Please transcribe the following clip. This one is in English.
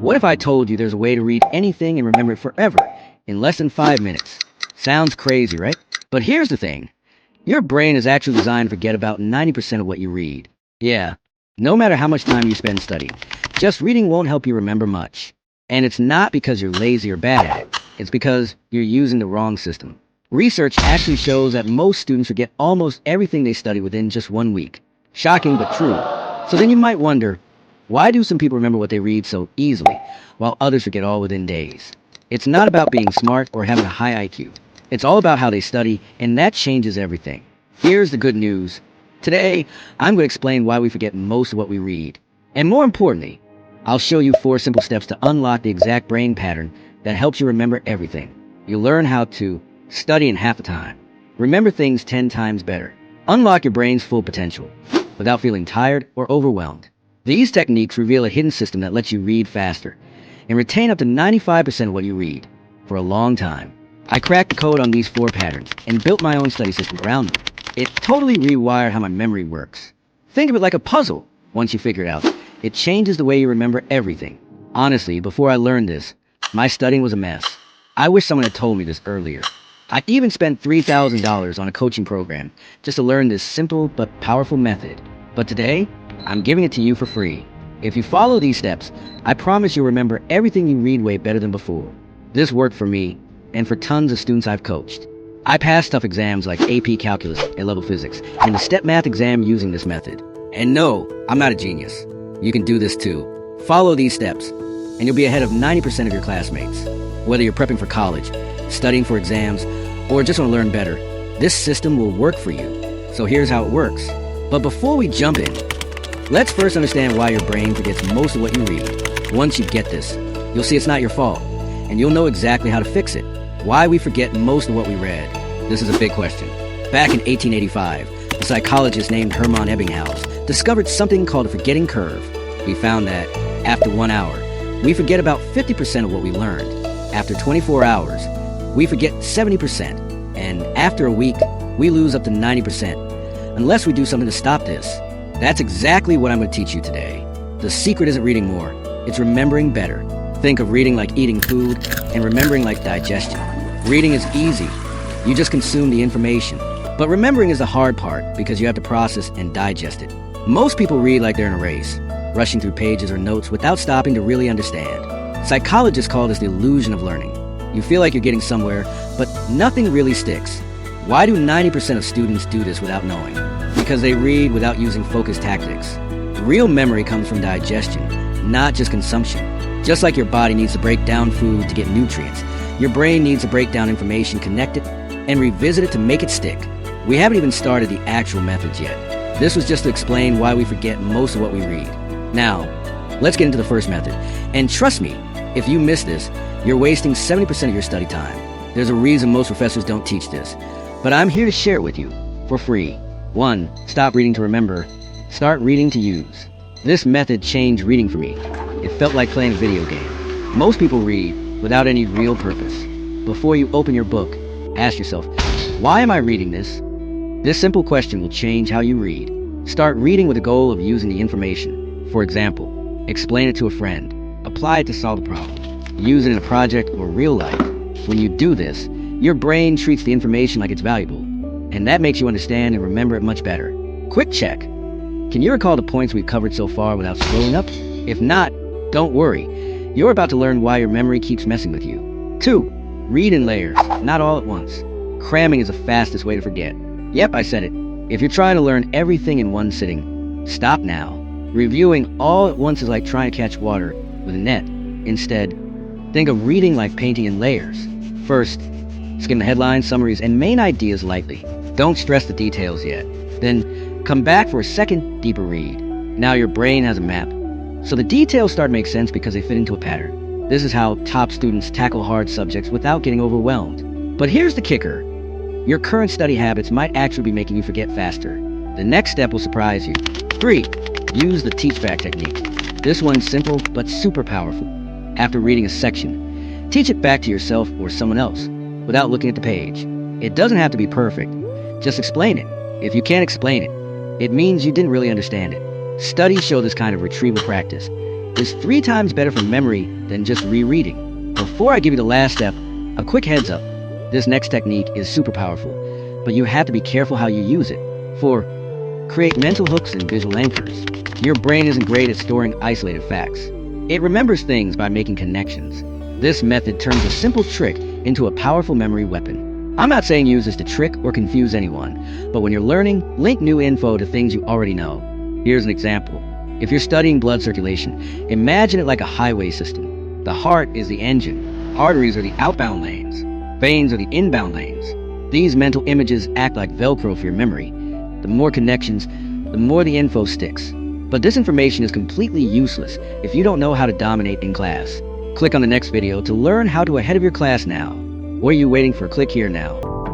What if I told you there's a way to read anything and remember it forever in less than 5 minutes? Sounds crazy, right? But here's the thing. Your brain is actually designed to forget about 90% of what you read. Yeah, no matter how much time you spend studying, just reading won't help you remember much. And it's not because you're lazy or bad at it. It's because you're using the wrong system. Research actually shows that most students forget almost everything they study within just 1 week. Shocking but true. So then you might wonder, why do some people remember what they read so easily, while others forget all within days? It's not about being smart or having a high IQ. It's all about how they study, and that changes everything. Here's the good news. Today, I'm going to explain why we forget most of what we read. And more importantly, I'll show you 4 simple steps to unlock the exact brain pattern that helps you remember everything. You'll learn how to study in half the time, remember things 10 times better, unlock your brain's full potential without feeling tired or overwhelmed. These techniques reveal a hidden system that lets you read faster and retain up to 95% of what you read for a long time. I cracked the code on these 4 patterns and built my own study system around them. It totally rewired how my memory works. Think of it like a puzzle. Once you figure it out, it changes the way you remember everything. Honestly, before I learned this, my studying was a mess. I wish someone had told me this earlier. I even spent $3,000 on a coaching program just to learn this simple but powerful method. But today, I'm giving it to you for free. If you follow these steps, I promise you'll remember everything you read way better than before. This worked for me, and for tons of students I've coached. I passed tough exams like AP Calculus and Level Physics, and the Step Math exam using this method. And no, I'm not a genius. You can do this too. Follow these steps, and you'll be ahead of 90% of your classmates. Whether you're prepping for college, studying for exams, or just want to learn better, this system will work for you. So here's how it works. But before we jump in, let's first understand why your brain forgets most of what you read. Once you get this, you'll see it's not your fault, and you'll know exactly how to fix it. Why we forget most of what we read. This is a big question. Back in 1885, a psychologist named Hermann Ebbinghaus discovered something called a forgetting curve. We found that, after 1 hour, we forget about 50% of what we learned. After 24 hours, we forget 70%. And after a week, we lose up to 90%. Unless we do something to stop this. That's exactly what I'm going to teach you today. The secret isn't reading more, it's remembering better. Think of reading like eating food and remembering like digestion. Reading is easy. You just consume the information. But remembering is the hard part because you have to process and digest it. Most people read like they're in a race, rushing through pages or notes without stopping to really understand. Psychologists call this the illusion of learning. You feel like you're getting somewhere, but nothing really sticks. Why do 90% of students do this without knowing? Because they read without using focus tactics. Real memory comes from digestion, not just consumption. Just like your body needs to break down food to get nutrients, your brain needs to break down information, connect it, and revisit it to make it stick. We haven't even started the actual methods yet. This was just to explain why we forget most of what we read. Now, let's get into the first method. And trust me, if you miss this, you're wasting 70% of your study time. There's a reason most professors don't teach this, but I'm here to share it with you for free. 1. Stop reading to remember. Start reading to use. This method changed reading for me. It felt like playing a video game. Most people read without any real purpose. Before you open your book, ask yourself, why am I reading this? This simple question will change how you read. Start reading with the goal of using the information. For example, explain it to a friend. Apply it to solve a problem. Use it in a project or real life. When you do this, your brain treats the information like it's valuable, and that makes you understand and remember it much better. Quick check. Can you recall the points we've covered so far without scrolling up? If not, don't worry. You're about to learn why your memory keeps messing with you. 2. Read in layers, not all at once. Cramming is the fastest way to forget. Yep, I said it. If you're trying to learn everything in one sitting, stop now. Reviewing all at once is like trying to catch water with a net. Instead, think of reading like painting in layers. First, skim the headlines, summaries, and main ideas lightly. Don't stress the details yet. Then, come back for a second, deeper read. Now your brain has a map. So the details start to make sense because they fit into a pattern. This is how top students tackle hard subjects without getting overwhelmed. But here's the kicker. Your current study habits might actually be making you forget faster. The next step will surprise you. 3. Use the teach-back technique. This one's simple but super powerful. After reading a section, teach it back to yourself or someone else without looking at the page. It doesn't have to be perfect. Just explain it. If you can't explain it, it means you didn't really understand it. Studies show this kind of retrieval practice is 3 times better for memory than just rereading. Before I give you the last step, a quick heads up. This next technique is super powerful, but you have to be careful how you use it. For create mental hooks and visual anchors. Your brain isn't great at storing isolated facts. It remembers things by making connections. This method turns a simple trick into a powerful memory weapon. I'm not saying use this to trick or confuse anyone, but when you're learning, link new info to things you already know. Here's an example. If you're studying blood circulation, imagine it like a highway system. The heart is the engine, arteries are the outbound lanes, veins are the inbound lanes. These mental images act like Velcro for your memory. The more connections, the more the info sticks. But this information is completely useless if you don't know how to dominate in class. Click on the next video to learn how to ahead of your class now. What are you waiting for? Click here now.